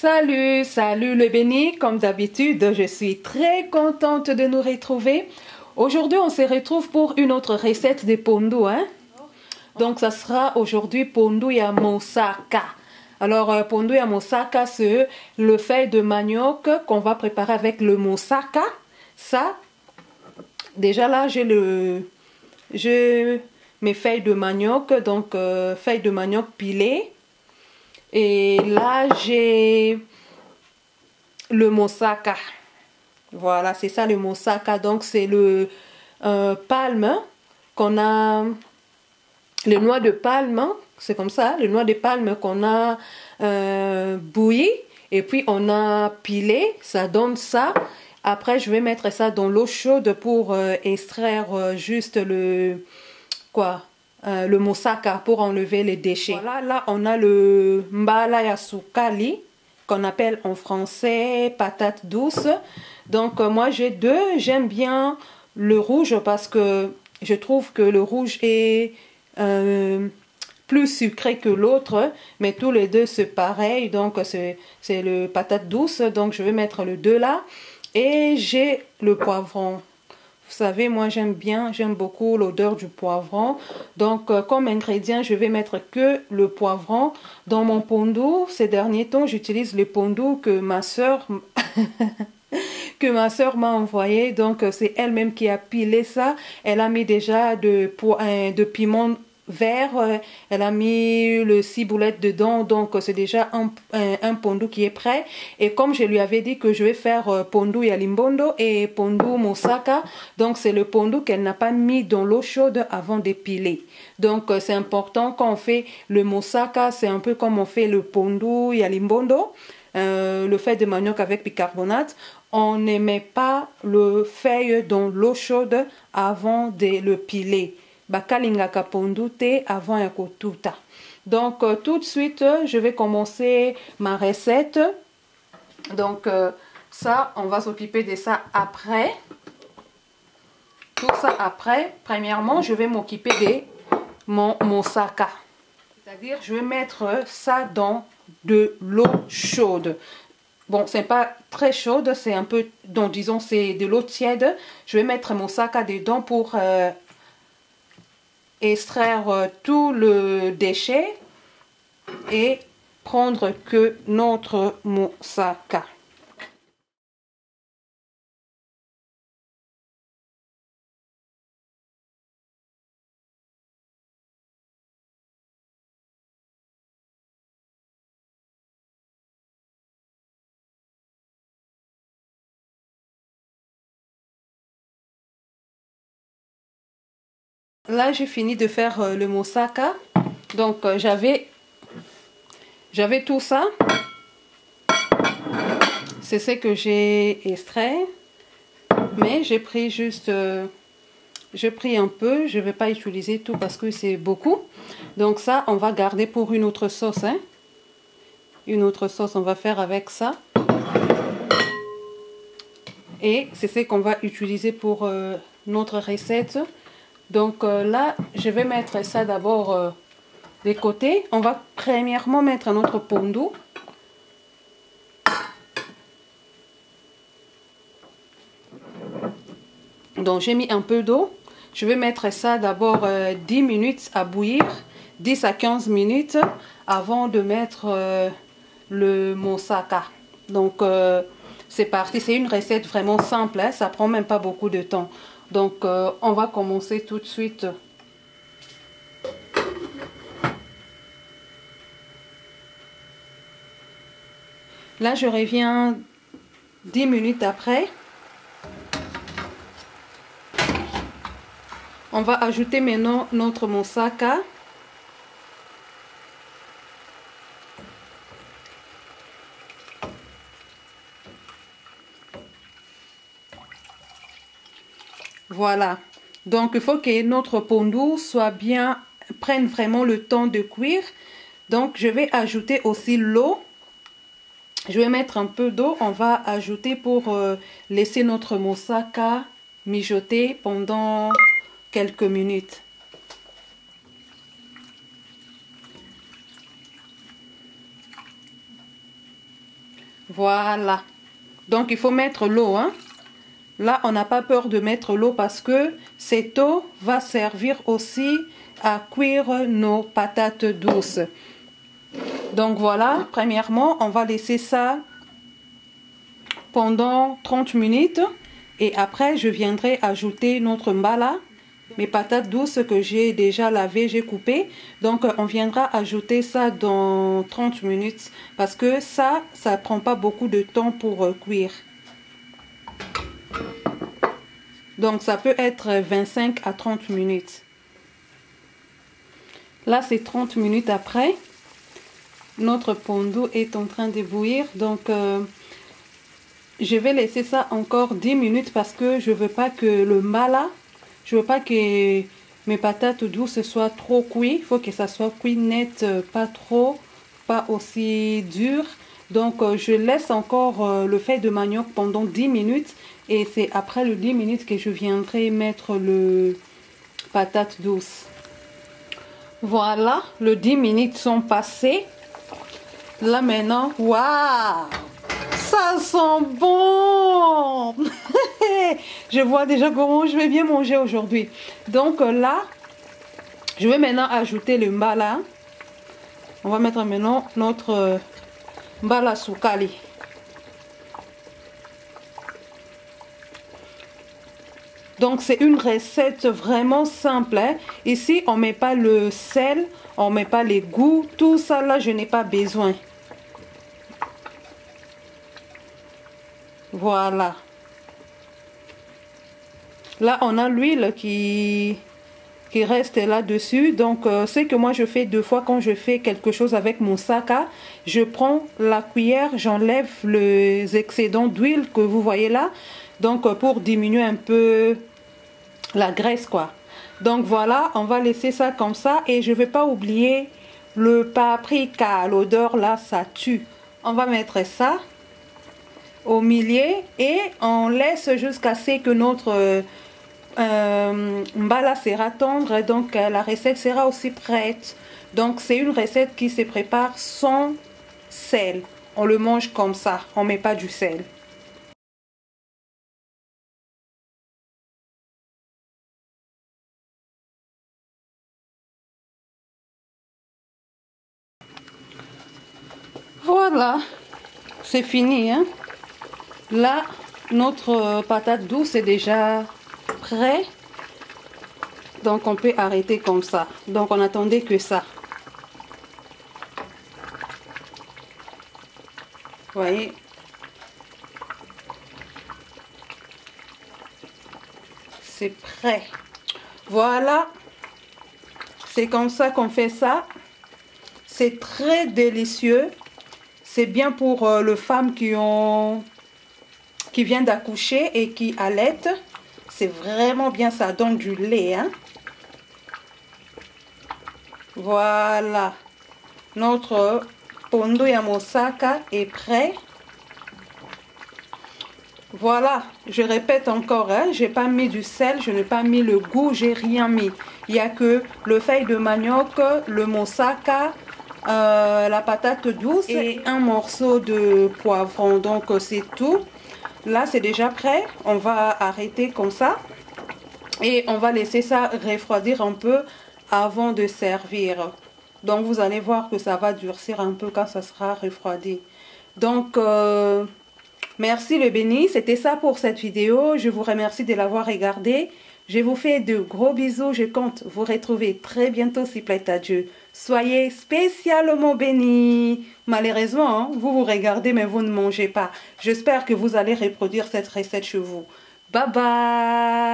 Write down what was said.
Salut, salut le béni, comme d'habitude, je suis très contente de nous retrouver. Aujourd'hui, on se retrouve pour une autre recette de pondu, hein? Donc, ça sera aujourd'hui pondu ya moussaka. Alors, pondu ya moussaka, c'est le feuille de manioc qu'on va préparer avec le moussaka. Ça, déjà là, j'ai mes feuilles de manioc, donc feuilles de manioc pilées. Et là, j'ai le moussaka. Voilà, c'est ça le moussaka. Donc, c'est le palme qu'on a, le noix de palme, c'est comme ça, le noix de palme qu'on a bouilli et puis on a pilé, ça donne ça. Après, je vais mettre ça dans l'eau chaude pour extraire juste le moussaka pour enlever les déchets. Voilà, là on a le mbala ya sukali qu'on appelle en français patate douce. Donc moi j'ai deux, j'aime bien le rouge parce que je trouve que le rouge est plus sucré que l'autre, mais tous les deux c'est pareil, donc c'est le patate douce, donc je vais mettre le deux là. Et j'ai le poivron. Vous savez, moi j'aime beaucoup l'odeur du poivron. Donc comme ingrédient, je vais mettre que le poivron. Dans mon pondu, ces derniers temps, j'utilise le pondu que ma soeur m'a envoyé. Donc c'est elle-même qui a pilé ça. Elle a mis déjà de piment vert, elle a mis le ciboulette dedans, donc c'est déjà un pondu qui est prêt. Et comme je lui avais dit que je vais faire pondu yalimbondo et pondu moussaka, donc c'est le pondu qu'elle n'a pas mis dans l'eau chaude avant de piler. Donc c'est important quand on fait le moussaka, c'est un peu comme on fait le pondu yalimbondo, le feuille de manioc avec bicarbonate. On ne met pas le feuille dans l'eau chaude avant de le piler. Bakalingaka pondu te avant ya kotuta. Donc tout de suite je vais commencer ma recette. Donc ça on va s'occuper de ça après. Tout ça après. Premièrement je vais m'occuper de mon moussaka. C'est-à-dire je vais mettre ça dans de l'eau chaude. Bon, c'est pas très chaude, c'est un peu, donc disons c'est de l'eau tiède. Je vais mettre mon moussaka dedans pour extraire tout le déchet et prendre que notre moussaka. Là, j'ai fini de faire le moussaka. Donc, j'avais tout ça. C'est ce que j'ai extrait. Mais j'ai pris juste... j'ai pris un peu. Je ne vais pas utiliser tout parce que c'est beaucoup. Donc ça, on va garder pour une autre sauce. Hein. Une autre sauce, on va faire avec ça. Et c'est ce qu'on va utiliser pour notre recette. Donc là, je vais mettre ça d'abord de côté. On va premièrement mettre notre pondu. Donc j'ai mis un peu d'eau. Je vais mettre ça d'abord 10 minutes à bouillir. 10 à 15 minutes avant de mettre le moussaka. Donc c'est parti. C'est une recette vraiment simple. Hein? Ça prend même pas beaucoup de temps. Donc, on va commencer tout de suite. Là, je reviens 10 minutes après. On va ajouter maintenant notre moussaka. Voilà, donc il faut que notre pondu soit bien, prenne vraiment le temps de cuire. Donc je vais ajouter aussi l'eau. Je vais mettre un peu d'eau, on va ajouter pour laisser notre moussaka mijoter pendant quelques minutes. Voilà. Donc, il faut mettre l'eau, hein. Là, on n'a pas peur de mettre l'eau parce que cette eau va servir aussi à cuire nos patates douces. Donc, voilà. Premièrement, on va laisser ça pendant 30 minutes. Et après, je viendrai ajouter notre mbala. Mes patates douces que j'ai déjà lavées, j'ai coupées. Donc, on viendra ajouter ça dans 30 minutes. Parce que ça prend pas beaucoup de temps pour cuire. Donc, ça peut être 25 à 30 minutes. Là, c'est 30 minutes après. Notre pondu est en train de bouillir. Donc, je vais laisser ça encore 10 minutes parce que je veux pas que le mbala... Je veux pas que mes patates douces soient trop cuites. Il faut que ça soit cuit net, pas trop, pas aussi dur. Donc, je laisse encore le feuille de manioc pendant 10 minutes. Et c'est après le 10 minutes que je viendrai mettre le patate douce. Voilà, les 10 minutes sont passées. Là maintenant, waouh! Ça sent bon. Je vois déjà comment je vais bien manger aujourd'hui. Donc là, je vais maintenant ajouter le mbala. On va mettre maintenant notre mbala sukali. Donc c'est une recette vraiment simple, hein. Ici, on ne met pas le sel, on ne met pas les goûts. Tout ça là, je n'ai pas besoin. Voilà. Là, on a l'huile qui reste là-dessus. Donc, ce que moi, je fais deux fois quand je fais quelque chose avec mon saka. Je prends la cuillère, j'enlève les excédents d'huile que vous voyez là. Donc, pour diminuer un peu la graisse, quoi. Donc, voilà, on va laisser ça comme ça. Et je ne vais pas oublier le paprika. L'odeur, là, ça tue. On va mettre ça au milieu et on laisse jusqu'à ce que notre mbala sera tendre. Donc la recette sera aussi prête. Donc c'est une recette qui se prépare sans sel. On le mange comme ça, on met pas du sel. Voilà, c'est fini, hein. Là, notre patate douce est déjà prêt. Donc, on peut arrêter comme ça. Donc, on attendait que ça. Vous voyez? C'est prêt. Voilà. C'est comme ça qu'on fait ça. C'est très délicieux. C'est bien pour les femmes qui viennent d'accoucher et qui allaitent. C'est vraiment bien, ça donne du lait, hein. Voilà. Notre pondu ya mosaka est prêt. Voilà, je répète encore, hein, j'ai pas mis du sel, je n'ai pas mis le goût, j'ai rien mis. Il n'y a que le feuille de manioc, le moussaka, la patate douce et un morceau de poivron. Donc c'est tout. Là c'est déjà prêt. On va arrêter comme ça. Et on va laisser ça refroidir un peu avant de servir. Donc vous allez voir que ça va durcir un peu quand ça sera refroidi. Donc merci le béni. C'était ça pour cette vidéo. Je vous remercie de l'avoir regardé. Je vous fais de gros bisous. Je compte vous retrouver très bientôt si plaît à Dieu. Soyez spécialement bénis. Malheureusement, hein, vous regardez mais vous ne mangez pas. J'espère que vous allez reproduire cette recette chez vous. Bye bye.